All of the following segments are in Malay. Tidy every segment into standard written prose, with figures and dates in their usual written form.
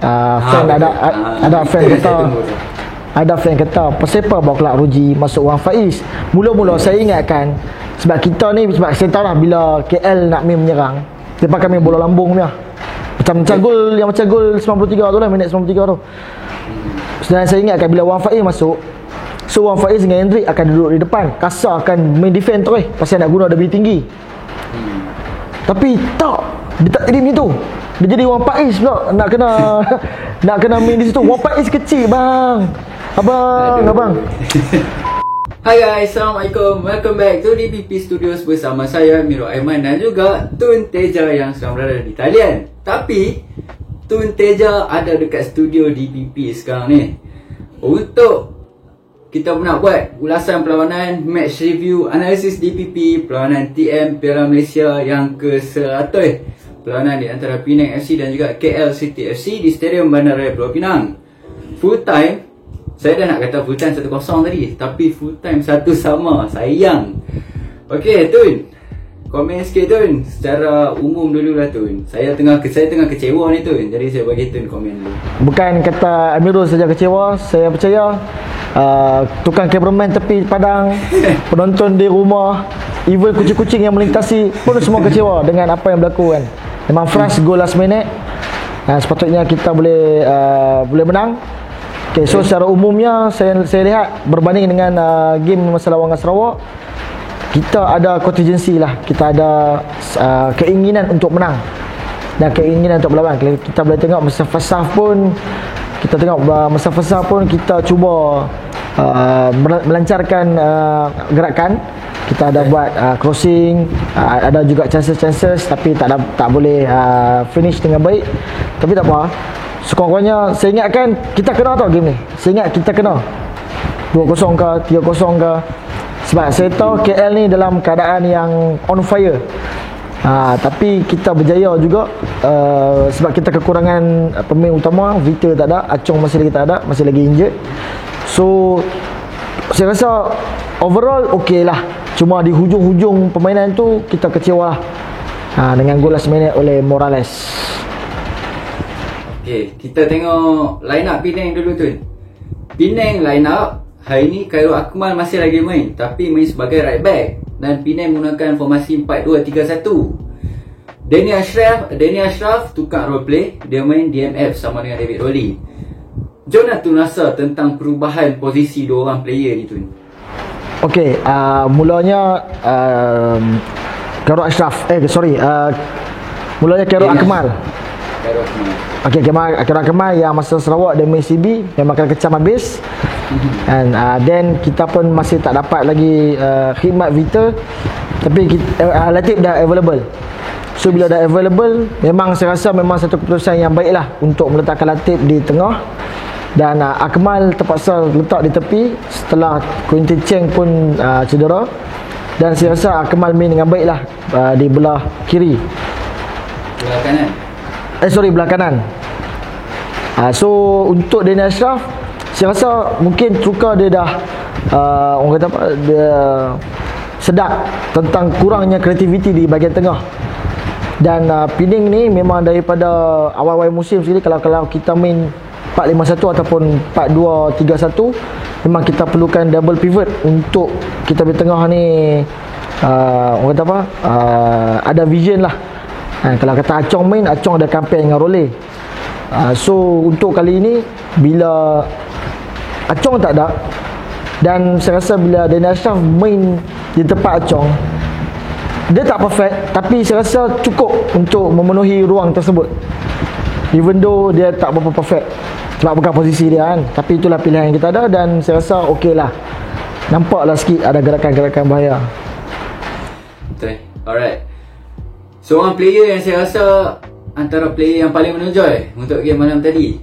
fan ada fan kata ada fan kata Persepa bawa kelab Ruji masuk Wan Faiz. Mula-mula saya ingatkan sebab kita ni, sebab saya tahu lah bila KL nak main menyerang dia pakai main bola lambung punya. Macam gol yang macam gol 93 tu lah, minit 93 tu. Dan saya ingatkan bila Wan Faiz masuk, so Wan Faiz dengan Hendrik akan duduk di depan, Kasar akan main defend terus pasal nak guna lebih tinggi. Tapi tak, dia tak jadi macam tu. Dia jadi Wan Faiz pula nak kena nak kena main di situ. Wan Faiz kecil bang. Abang. Hai guys, Assalamualaikum. Welcome back to DPP Studios bersama saya Miro Aiman dan juga Tun Teja yang sedang berada di Thailand. Tapi Tun Teja ada dekat studio DPP sekarang ni untuk kita nak buat ulasan perlawanan, match review, analisis DPP perlawanan TM Piala Malaysia yang ke-100. Perlawanan di antara Penang FC dan juga KL City FC di Stadium Bandaraya Pulau Pinang. Full time, saya dah nak kata full time 1-0 tadi, tapi full time 1 sama, sayang. Okey Tun, komen sikit Tun, secara umum dulu lah Tun. Saya tengah kecewa ni Tun, jadi saya bagi Tun komen dulu. Bukan kata Amirul saja kecewa, saya percaya tukang cameraman tepi padang, penonton di rumah, even kucing-kucing yang melintasi pun semua kecewa dengan apa yang berlaku kan. Memang frust gol last minute. Sepatutnya kita boleh menang. Okay, so secara umumnya saya lihat berbanding dengan game masa lawan dengan Sarawak, kita ada contingency lah, kita ada keinginan untuk menang dan keinginan untuk berlawan. Kita boleh tengok masa first half pun, kita cuba melancarkan gerakan. Kita ada buat crossing, ada juga chances tapi tak boleh finish dengan baik. Tapi tak apa. Sekurang-kurangnya saya ingatkan kita kena tau game ni. Saya ingat kita kena 2-0 ke 3-0 ke. Sebab saya tahu KL ni dalam keadaan yang on fire. Tapi kita berjaya juga sebab kita kekurangan pemain utama. Vita tak ada, Acong masih lagi tak ada, masih lagi injured. So saya rasa overall okey lah. Cuma di hujung-hujung permainan tu kita kecewa lah dengan gol last minute oleh Morales. Okay, kita tengok line up Penang dulu Tun. Penang line up hari ni Khairul Akmal masih lagi main, tapi main sebagai right back dan Penang menggunakan formasi 4-2-3-1. Danny Ashraf tukar role play, dia main DMF sama dengan David Rowley. Jonah Tun rasa tentang perubahan posisi dua orang player ni Tun. Okey, mulanya Khairul Ashraf mulanya Khairul Akmal. Okey, Khairul Akmal yang masa Sarawak dia main CB memang kena kecam habis. And then kita pun masih tak dapat lagi khidmat Vita, tapi Latif dah available. So bila dah available, memang saya rasa memang satu keputusan yang baik lah untuk meletakkan Latif di tengah. Dan Akmal terpaksa letak di tepi setelah Quintin Cheng pun cedera. Dan saya rasa Akmal main dengan baik lah di belah kiri, belah kanan. Belah kanan. So untuk Danny Ashraf, saya rasa mungkin Truka dia dah orang kata apa, dia sedar tentang kurangnya kreativiti di bahagian tengah. Dan Penang ni memang daripada awal-awal musim sekali, kalau kita main 4-5-1 ataupun 4-2-3-1, memang kita perlukan double pivot untuk kita di tengah ni orang kata apa, ada vision lah. Kalau kata Acong main, Acong ada campaign dengan Role. So untuk kali ini bila Acong tak ada, dan saya rasa bila Danny Ashraf main di tempat Acong, dia tak perfect, tapi saya rasa cukup untuk memenuhi ruang tersebut. Even though dia tak berapa perfect sebab bukan posisi dia kan, tapi itulah pilihan yang kita ada dan saya rasa okey lah. Nampaklah sikit ada gerakan-gerakan bahaya. Betul. Alright. Seorang player yang saya rasa antara player yang paling menonjol untuk game malam tadi,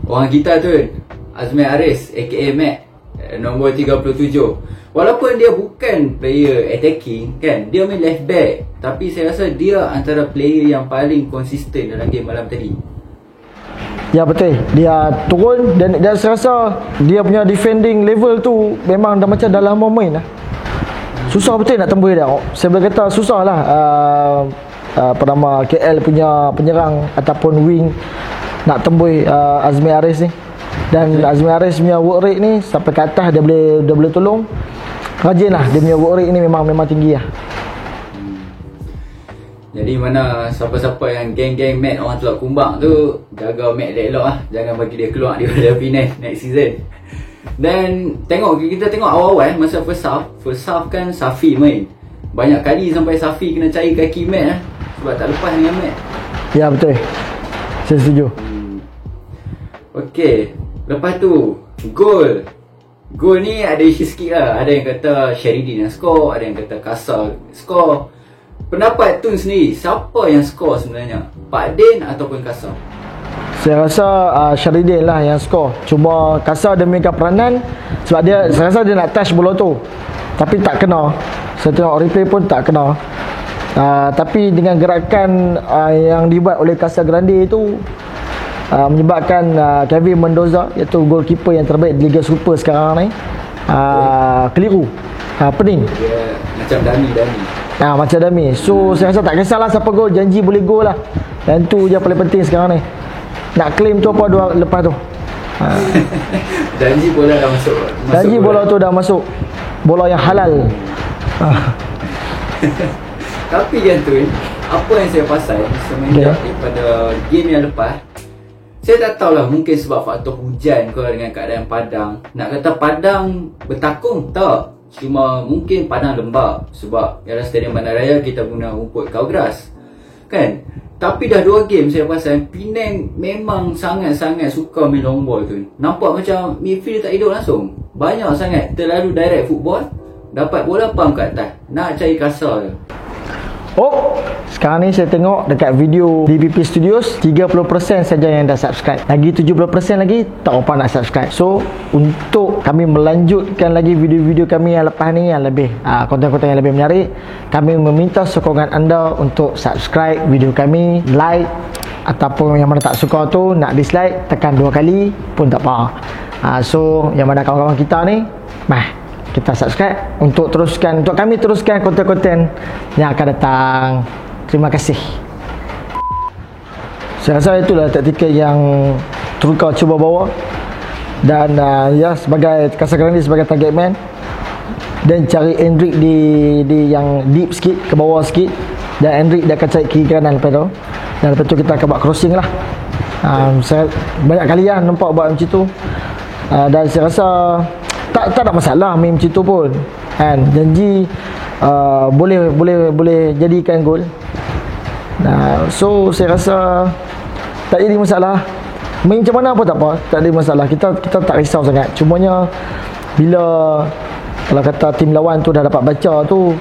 orang kita tu Azmi Aris aka Mac, nombor 37. Walaupun dia bukan player attacking kan, dia main left back, tapi saya rasa dia antara player yang paling konsisten dalam game malam tadi. Ya betul, dia turun dan saya rasa dia punya defending level tu memang dah macam dah lama main lah. Susah betul nak tembus dia. Saya boleh kata susah lah. Pertama KL punya penyerang ataupun wing nak tembus Azmi Aris ni. Dan Azmi Aris punya work rate ni sampai ke atas dia boleh tolong. Rajin lah, dia punya work rate ni memang tinggi lah. Jadi mana siapa-siapa yang geng-geng Matt orang Teluk Kumbang tu, jaga Matt elok lah. Jangan bagi dia keluar daripada Penang next season. Dan kita tengok awal-awal masa first half kan Safi main. Banyak kali sampai Safi kena cari kaki Matt lah, sebab tak lepas dengan Matt. Ya betul, saya setuju. Okey, lepas tu Gol ni ada isu sikit lah. Ada yang kata Sherindin yang skor, ada yang kata Kasar skor. Pendapat Tun sendiri, siapa yang skor sebenarnya? Pak Din ataupun Kasar? Saya rasa Sherindin lah yang skor. Cuma Kasar dia mainkan peranan sebab saya rasa dia nak touch bola tu, tapi tak kena. Saya tengok replay pun tak kena. Tapi dengan gerakan yang dibuat oleh Casa Grande itu menyebabkan Kevin Mendoza, iaitu goalkeeper yang terbaik di Liga Super sekarang ni, keliru, pening. Dia macam dummy. Macam dummy. So saya rasa tak kisahlah siapa gol, janji boleh gol lah. Yang tu je paling penting sekarang ni. Nak claim tu apa dua lepas tu. Janji bola dah masuk. Janji bola tu dah masuk. Bola yang halal. Tapi kan tu, apa yang saya pasal semenjak daripada game yang lepas, saya tak tahulah, mungkin sebab faktor hujan ke dengan keadaan padang. Nak kata padang bertakung tak, cuma mungkin padang lembab. Sebab dalam Stadium Bandaraya kita guna rumput kau grass kan. Tapi dah 2 game saya perasan Penang memang sangat-sangat suka main long ball tu. Nampak macam midfield tak hidup langsung. Banyak sangat terlalu direct football. Dapat bola pam kat atas, nak cari kasar je. Sekarang ni saya tengok dekat video DPP Studios 30% saja yang dah subscribe. Lagi 70% lagi tak apa nak subscribe. So untuk kami melanjutkan lagi video-video kami yang lepas ni, yang lebih konten-konten yang lebih menarik, kami meminta sokongan anda untuk subscribe video kami, like, ataupun yang mana tak suka tu nak dislike, tekan 2 kali pun tak apa. So yang mana kawan-kawan kita ni, kita subscribe untuk kami teruskan konten-konten yang akan datang. Terima kasih. Saya rasa itulah taktikal yang True cuba bawa. Dan sebagai Casa Grande sebagai target man, dan cari Hendrik di yang deep sikit, ke bawah sikit, dan Hendrik dia akan cari kiri kanan lepas tu. Dan lepas tu kita akan buat crossing lah. Saya banyak kali nampak buat macam tu. Dan saya rasa tak ada masalah main macam tu pun kan. Janji boleh jadikan gol. So saya rasa tak jadi masalah. Main macam mana pun tak apa, tak ada masalah. Kita tak risau sangat. Cumanya bila kalau kata tim lawan tu dah dapat baca tu,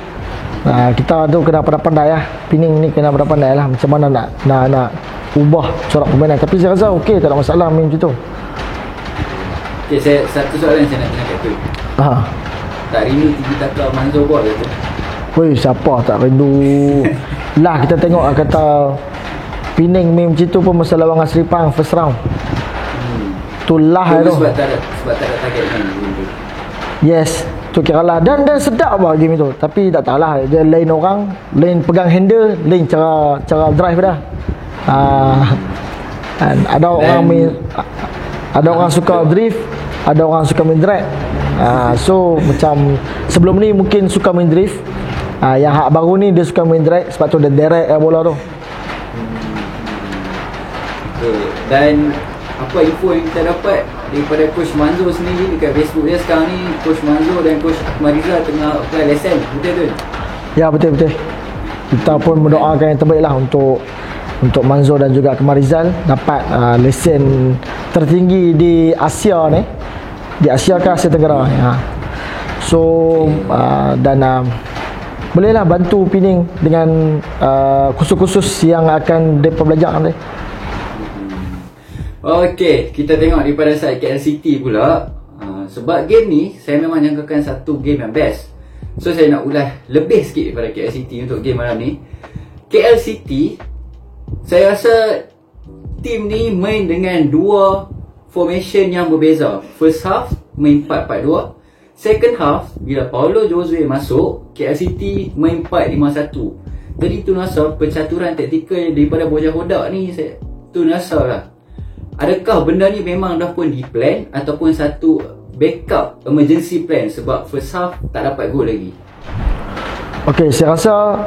kita tu kena pandai lah. Penang ni kena pandai lah macam mana nak ubah corak permainan. Tapi saya rasa okey, tak ada masalah main macam tu. Okay, satu soalan saya nak tanya kat tu. Tak rindu TV Taka Manzur buat ke tu? Weh, siapa tak rindu. Lah kita tengok kata Penang main macam tu pun masa lawan Sri Pang first round. Tu lah tu. Sebab tak ada target kan tu. Yes, tu kira lah. Dan sedap lah game itu. Tapi tak tahulah, dia lain orang, lain pegang handle, lain cara drive dah. Ada orang suka drift, ada orang suka main drag. So macam sebelum ni mungkin suka main drift, yang hak baru ni dia suka main drag, sebab tu dia direct bola tu. Dan apa info yang kita dapat daripada Coach Manzur sendiri dekat Facebook dia sekarang ni, Coach Manzur dan Coach Mariza tengah apply lesen, betul tu? Ya, betul. Kita pun mendoakan yang terbaik lah untuk Manzur dan juga Kemarizal dapat lesen tertinggi di Asia ni, di Asia ke Asia Tenggara. So dan bolehlah bantu Penang dengan kursus-kursus yang akan mereka belajar nanti. Okey, kita tengok daripada side KL City pula. Sebab game ni saya memang jangkakan satu game yang best. So saya nak ulas lebih sikit daripada KL City untuk game malam ni. KL City, saya rasa tim ni main dengan 2 formation yang berbeza. First half main 4-4-2. Second half bila Paulo Josue masuk, KL City main 4-5-1. Jadi tu rasa percaturan taktikal daripada Bojang Hodak ni, tu rasa lah adakah benda ni memang dah pun di plan ataupun satu backup emergency plan sebab first half tak dapat gol lagi? Okey, saya rasa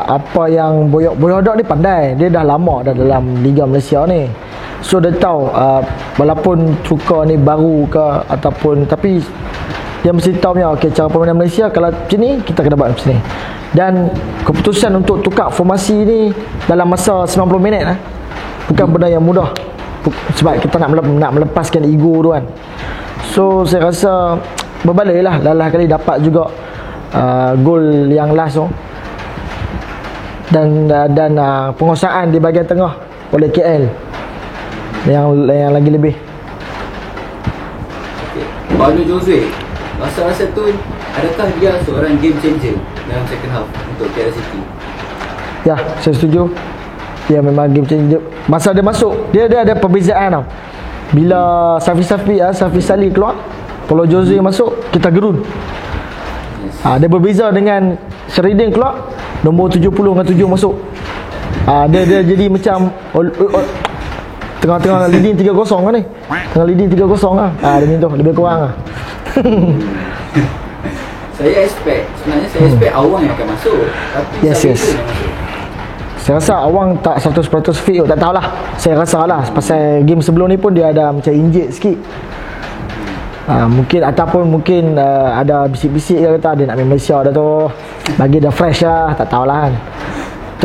apa yang Boyodok ni pandai. Dia dah lama dah dalam Liga Malaysia ni. So dia tahu walaupun Truka ni baru ke ataupun, tapi dia mesti tahu punya okey, cara permainan Malaysia kalau macam ni kita kena buat macam ni. Dan keputusan untuk tukar formasi ni dalam masa 90 minit bukan benda yang mudah. Sebab kita nak melepaskan ego tu kan. So saya rasa berbaloi lah kali dapat juga gol yang last tu. Dan penguasaan di bahagian tengah oleh KL yang lagi lebih. Okay. Paulo Jose, rasa tu adakah dia seorang game changer dalam second half untuk KL City? Ya, saya setuju. Dia memang game changer. Masa dia masuk, dia ada perbezaan tau. Bila Safi Salih keluar, Paulo Jose masuk, kita gerun. Dia berbeza dengan Sheridan keluar, nombor 70 dengan 7 masuk. Dia jadi macam tengah-tengah leading 3-0 kan ni. Tengah leading 3-0 lah. Dia ni tu lebih kurang lah. Saya expect Awang yang akan masuk. Tapi yes. Saya rasa Awang tak 100% fit. Tak tahulah. Saya rasa lah pasal game sebelum ni pun dia ada macam injet sikit. Mungkin ada bisik-bisik dia kata dia nak main Malaysia dah tu, bagi dah fresh lah, tak tahulah kan.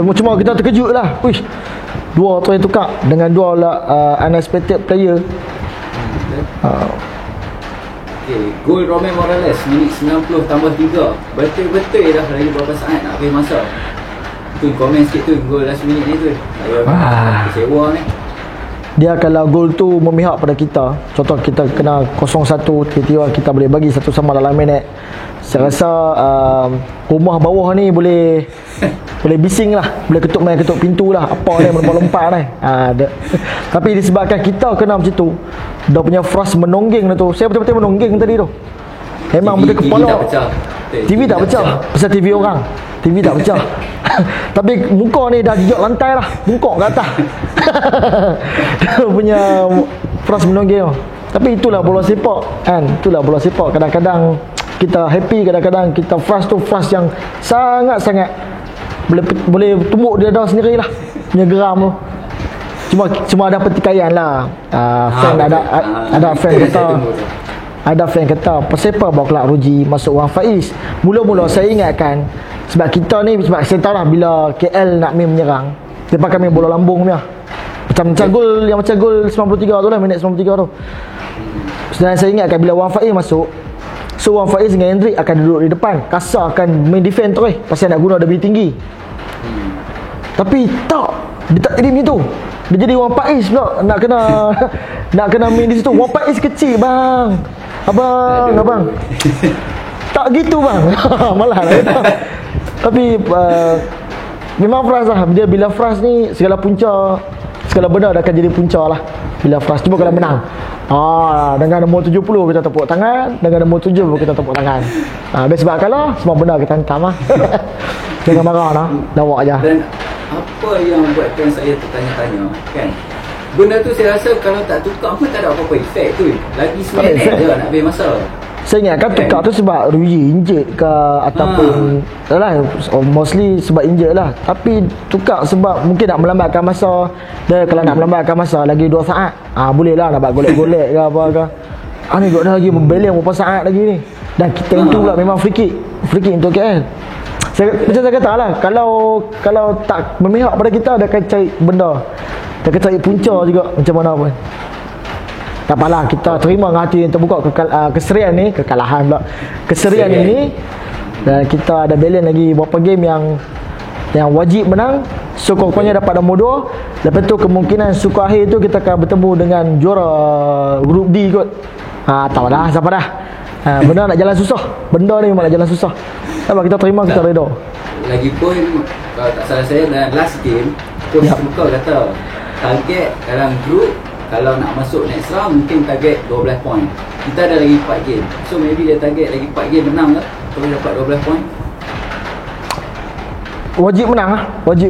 Cuma kita terkejut lah. Uish, dua tu yang tukar dengan dua unexpected player. Okay, gol Romain Morales minit 90 tambah 3. Betul-betul dah lagi berapa saat nak habis masa. Tu komen sikit tu gol last minute ni tu. Saya kecewa ni. Dia kalau gol tu memihak pada kita, contoh kita kena 0-1, tiba-tiba kita boleh bagi satu sama dalam minit, saya rasa rumah bawah ni boleh bising lah, boleh ketuk pintu lah, apa ni melompat-lompat ni. Tapi disebabkan kita kena macam tu, dah punya frust menonggeng tu. Saya betul-betul menonggeng tadi tu. Memang betul kepala TV tak pecah pasal TV orang. TV tak pecah. Tapi muka ni dah jejak lantai lah, bungkuk ke atas. Dia punya frust menonggeng. Tapi itulah bola sepak kan. Itulah bola sepak. Kadang-kadang kita happy, kadang-kadang kita frust tu frust yang sangat-sangat boleh tumbuk dia dah sendirilah. Punya geram tu. Cuma ada pertikaian lah. Fan ada fan kata. Ada fan kata Persepa bawa kelab Ruji masuk Wan Faiz. Mula-mula saya ingatkan, sebab kita ni, sebab saya tahu lah bila KL nak main menyerang, dia pakai main bola lambung punya. Macam gol yang macam gol 93 tu lah, minit 93 tu. Dan saya ingatkan bila Wan Faiz masuk, so Wan Faiz dengan Hendrik akan duduk di depan, Kasar akan main defend terus pasal nak guna lebih tinggi. Tapi tak, dia tak jadi macam tu. Dia jadi Wan Faiz pula nak kena main di situ. Wan Faiz kecil bang. Abang. Tak gitu bang. Malah lah. Tapi memang frust lah. Dia bila frust ni segala benda dah akan jadi punca lah. Bila frust, cuba kalau menang. Dengan nombor 70 kita tepuk tangan, dengan nombor 7 kita tepuk tangan. Sebab kalah semua benda kita hantam lah. Jangan marah lah. Lawak je. Dan apa yang buatkan saya tertanya-tanya kan, benda tu saya rasa kalau tak tukar pun tak ada apa-apa efek tu. Lagi seminit je nak habis masa. Saya ingatkan tukar tu sebab Ruji injet ke ataupun lah, mostly sebab injet lah. Tapi tukar sebab mungkin nak melambatkan masa. Dan kalau nak melambatkan masa lagi 2 saat, boleh lah nak buat golek-golek ke apa ke. Ni dah lagi membeleng berapa saat lagi ni. Dan kita itu pula memang free kick untuk KL. Macam saya kata lah, kalau tak memihak pada kita, dia akan cari benda, dia akan cari punca juga macam mana pun. Tak apalah, kita terima dengan hati yang terbuka keserian ni, kekalahan pula, keserian ini. Dan kita ada balance lagi beberapa game yang wajib menang. So pokoknya dapat nombor 2. Lepas tu kemungkinan suku akhir tu kita akan bertemu dengan juara grup D kot. Tak dah, siapa dah. Benda nak jalan susah. Benda ni memang nak jalan susah. Kalau kita terima, kita reda. Lagipun kalau tak salah saya dalam last game, Coach Truka kata target dalam grup kalau nak masuk next round mungkin target 12 poin. Kita ada lagi 4 game. So maybe dia target lagi 4 game menang lah, boleh dapat 12 poin. Wajib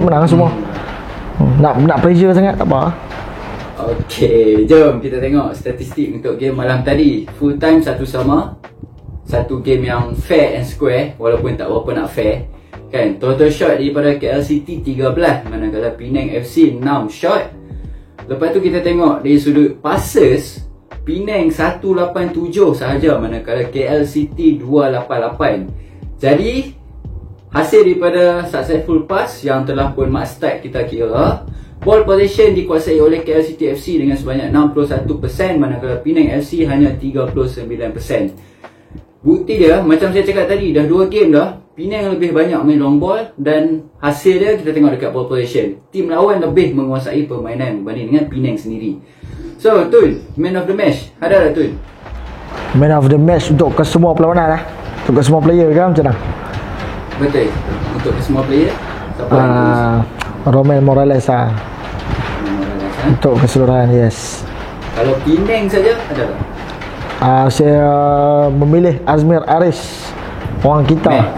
menang semua. Nak pressure sangat tak apa. Okey, jom kita tengok statistik untuk game malam tadi. Full time satu sama. Satu game yang fair and square, walaupun tak berapa nak fair. Kan, total shot daripada KL City 13, manakala Penang FC 6 shot. Lepas tu kita tengok dari sudut passes, Penang 187 sahaja, manakala KL City 288. Jadi hasil daripada successful pass yang telah pun mark start kita kira, ball possession dikuasai oleh KL City FC dengan sebanyak 61%, manakala Penang FC hanya 39%. Bukti dia, macam saya cakap tadi, dah 2 game dah, Penang lebih banyak main long ball, dan hasil dia kita tengok dekat ball possession. Tim lawan lebih menguasai permainan berbanding dengan Penang sendiri. So, Tun, man of the match, ada tak Tun? Man of the match untuk kesemua perlawanan lah. Untuk kesemua player ke macam mana? Betul, untuk kesemua player. Siapa Romel Morales lah. Untuk keseluruhan, yes. Kalau Penang saja, ada tak? Saya memilih Azmir Aris, orang kita.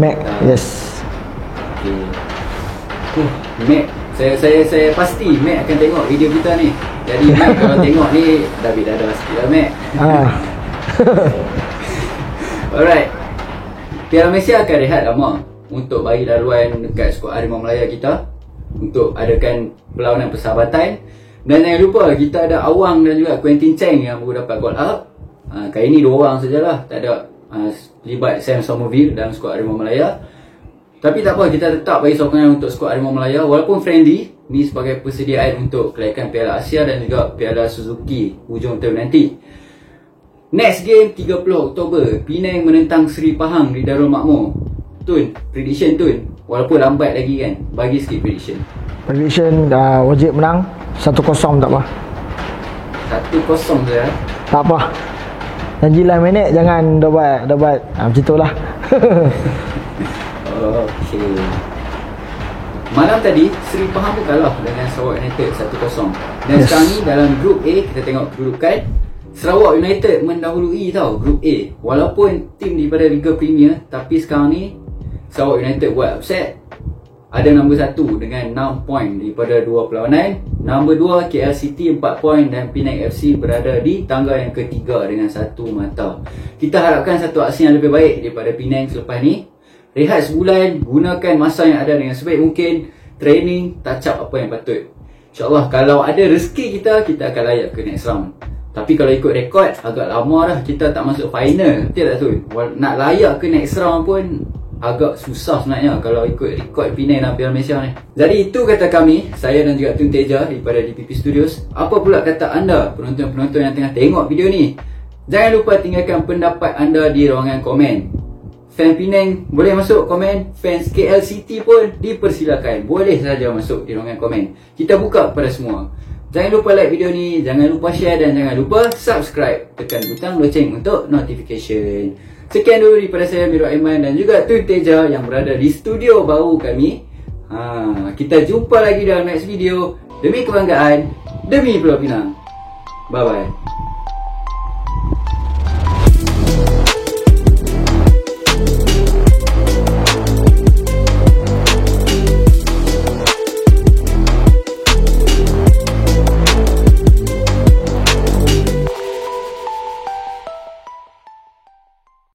Mac, yes. Okay. Mac, saya pasti Mac akan tengok video kita ni. Jadi Mac kalau tengok ni, David dah ada sikit lah Mac. Alright, Piala Malaysia akan rehat lama untuk bagi laluan dekat skuad Harimau Melaya kita untuk adakan perlawanan persahabatan. Dan jangan lupa kita ada Awang dan juga Quentin Cheng yang baru dapat call up. Kali ni 2 orang sajalah, tak ada libat Sam Somerville dalam skuad Harimau Melaya. Tapi tak apa, kita tetap bagi sokongan untuk skuad Harimau Melaya walaupun friendly. Ni sebagai persediaan untuk kelayakan Piala Asia dan juga Piala Suzuki hujung tahun nanti. Next game 30 Oktober, Penang menentang Seri Pahang di Darul Makmur. Tun, prediction Tun, walaupun lambat lagi kan, bagi sikit prediction. Prediction wajib menang 1-0, tak apa. 1-0 saja. Tak apa. Janji lah minit, jangan dapat macam tu lah. Okey. Malam tadi Seri Pahang pun kalah dengan Sarawak United 1-0. Dan yes, sekarang ni dalam grup A kita tengok kedudukan, Sarawak United mendahului tau grup A. Walaupun tim daripada Liga Premier, tapi sekarang ni Sarawak United buat upset. Ada nombor 1 dengan 6 poin daripada 2 perlawanan. Nombor 2 KL City 4 poin dan Penang FC berada di tangga yang ketiga dengan 1 mata. Kita harapkan satu aksi yang lebih baik daripada Penang selepas ni. Rehat sebulan, gunakan masa yang ada dengan sebaik mungkin, training, touch up apa yang patut. InsyaAllah kalau ada rezeki kita akan layak ke next round. Tapi kalau ikut rekod, agak lama dah kita tak masuk final. Betul tak tu? Nak layak ke next round pun agak susah sebenarnya kalau ikut rekod Penang dalam Piala Malaysia ni. Jadi itu kata kami, saya dan juga Tun Teja daripada DPP Studios. Apa pula kata anda, penonton-penonton yang tengah tengok video ni? Jangan lupa tinggalkan pendapat anda di ruangan komen. Fan Penang boleh masuk komen, fans KL City pun dipersilakan, boleh saja masuk di ruangan komen. Kita buka kepada semua. Jangan lupa like video ni, jangan lupa share dan jangan lupa subscribe. Tekan butang loceng untuk notification. Sekian dulu daripada saya Miro Aiman dan juga Tun Teja yang berada di studio baru kami. Kita jumpa lagi dalam next video. Demi kebanggaan, demi Pulau Pinang. Bye bye.